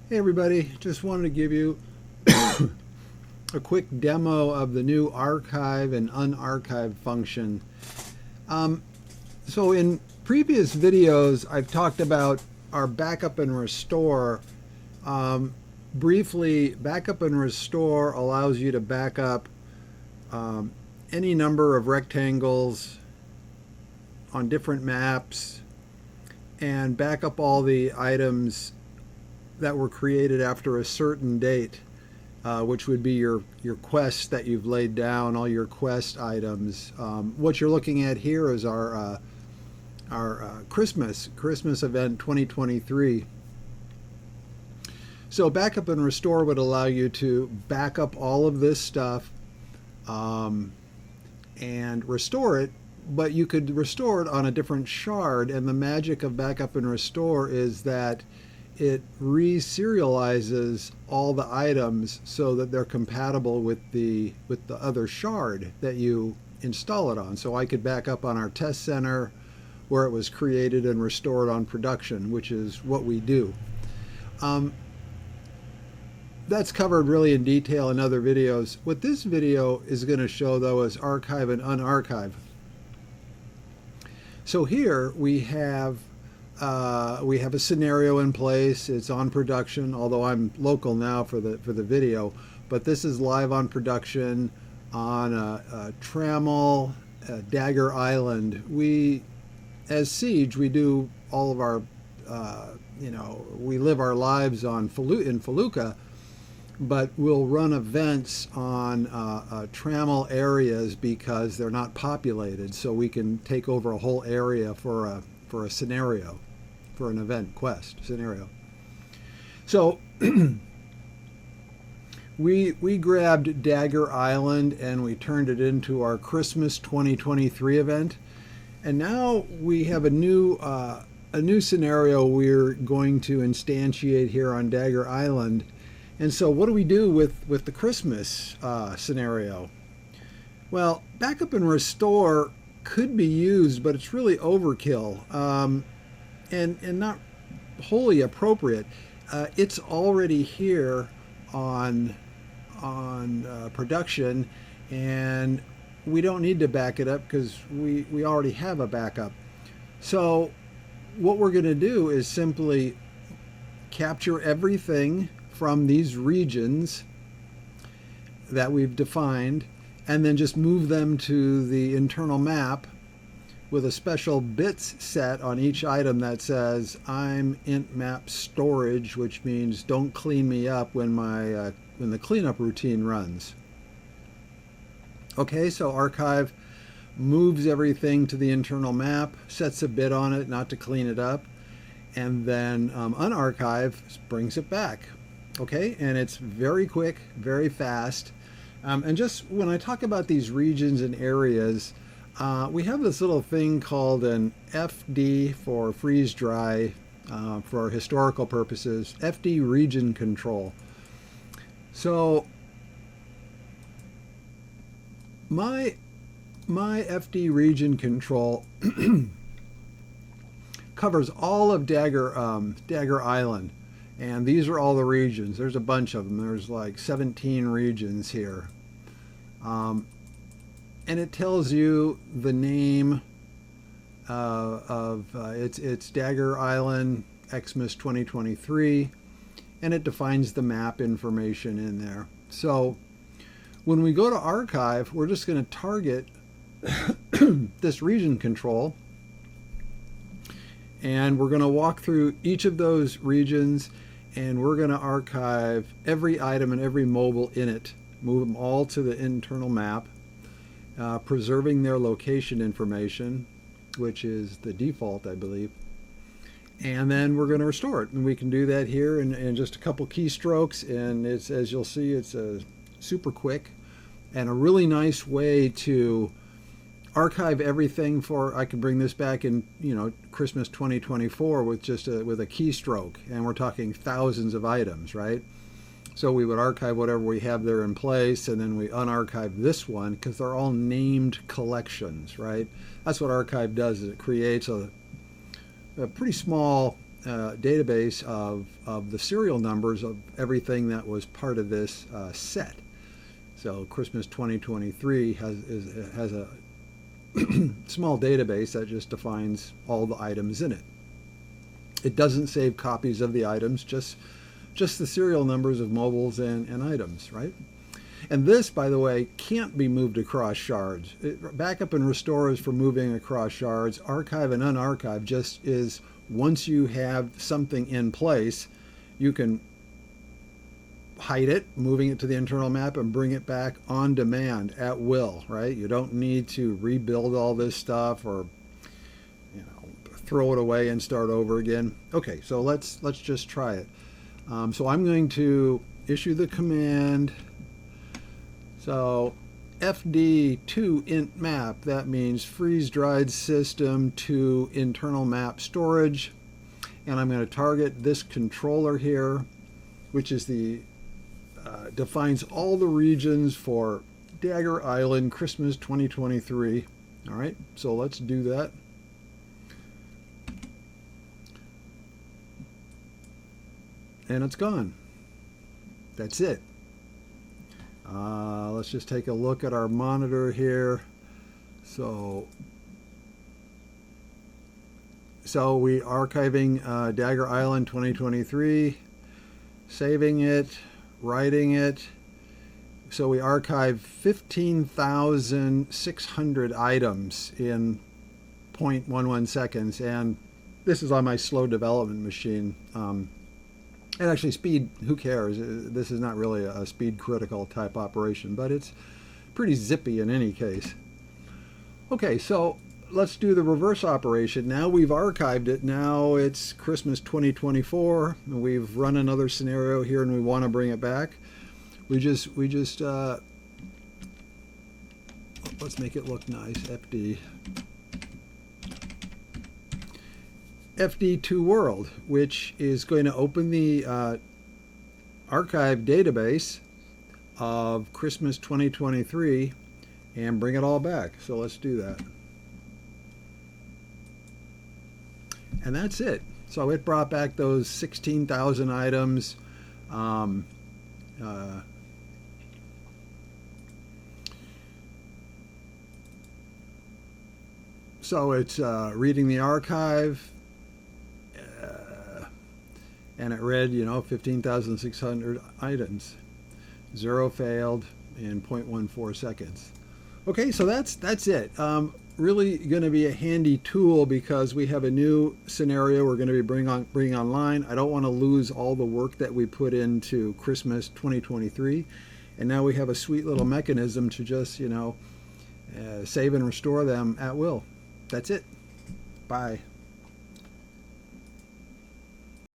Hey everybody, just wanted to give you a quick demo of the new archive and unarchive function. Um, so in previous videos, I've talked about our backup and restore. Um, Briefly, backup and restore allows you to back up any number of rectangles on different maps and back up all the items that were created after a certain date, which would be your quests that you've laid down, all your quest items. What you're looking at here is our Christmas event 2023. So backup and restore would allow you to back up all of this stuff and restore it, but you could restore it on a different shard. And the magic of backup and restore is that it re-serializes all the items so that they're compatible with the other shard that you install it on. So I could back up on our test center where it was created and restored on production, which is what we do. That's covered really in detail in other videos. What this video is going to show, though, is archive and unarchive. So here we have a scenario in place. It's on production, although I'm local now for the video. But this is live on production on Trammel, Dagger Island. We, as Siege, we do all of our, we live our lives on in Felucca, but we'll run events on Trammel areas because they're not populated, so we can take over a whole area for a scenario, for an event quest scenario. So we grabbed Dagger Island and we turned it into our Christmas 2023 event, and now we have a new scenario we're going to instantiate here on Dagger Island. And so what do we do with the Christmas scenario? Well, backup and restore could be used, but it's really overkill and not wholly appropriate. It's already here on production, and we don't need to back it up because we already have a backup. So what we're going to do is simply capture everything from these regions that we've defined, and then just move them to the internal map with a special bits set on each item that says I'm int map storage, which means don't clean me up when the cleanup routine runs. Okay, so archive moves everything to the internal map, sets a bit on it not to clean it up, and then unarchive brings it back. Okay, and it's very quick, very fast. And just when I talk about these regions and areas, we have this little thing called an FD for freeze dry for historical purposes, FD region control. So my FD region control covers all of Dagger Island. And these are all the regions. There's a bunch of them. There's like 17 regions here. And it tells you the name it's Dagger Island Xmas 2023. And it defines the map information in there. So when we go to archive, we're just going to target this region control. And we're going to walk through each of those regions, and we're going to archive every item and every mobile in it, move them all to the internal map, preserving their location information, which is the default, I believe. And then we're going to restore it. And we can do that here in just a couple keystrokes, and it's, as you'll see, it's super quick and a really nice way to archive everything for. I could bring this back in, Christmas 2024 with just with a keystroke, and we're talking thousands of items, right? So we would archive whatever we have there in place, and then we unarchive this one because they're all named collections, right? That's what archive does, is it creates a pretty small database of the serial numbers of everything that was part of this set. So Christmas 2023 has a small database that just defines all the items in it. It doesn't save copies of the items, just the serial numbers of mobiles and items, right? And this, by the way, can't be moved across shards. Backup and restore is for moving across shards. Archive and unarchive just is once you have something in place, you can hide it, moving it to the internal map, and bring it back on demand at will, right? You don't need to rebuild all this stuff or throw it away and start over again. Okay, so let's just try it. So I'm going to issue the command. So fd to int map, that means freeze dried system to internal map storage. And I'm going to target this controller here, which is the defines all the regions for Dagger Island Christmas 2023. All right, so let's do that. And it's gone. That's it. Let's just take a look at our monitor here. So we archiving Dagger Island 2023, saving it, writing it. So we archive 15,600 items in 0.11 seconds, and this is on my slow development machine. And actually speed, who cares? This is not really a speed critical type operation, but it's pretty zippy in any case. Okay, so let's do the reverse operation. Now we've archived it. Now it's Christmas 2024. And we've run another scenario here and we want to bring it back. We just let's make it look nice. FD to world, which is going to open the archive database of Christmas 2023 and bring it all back. So let's do that. And that's it. So it brought back those 16,000 items. So it's reading the archive. And it read, 15,600 items. 0 failed in 0.14 seconds. Okay, so that's it. Really going to be a handy tool because we have a new scenario we're going to be bringing online. I don't want to lose all the work that we put into Christmas 2023. And now we have a sweet little mechanism to just, save and restore them at will. That's it. Bye.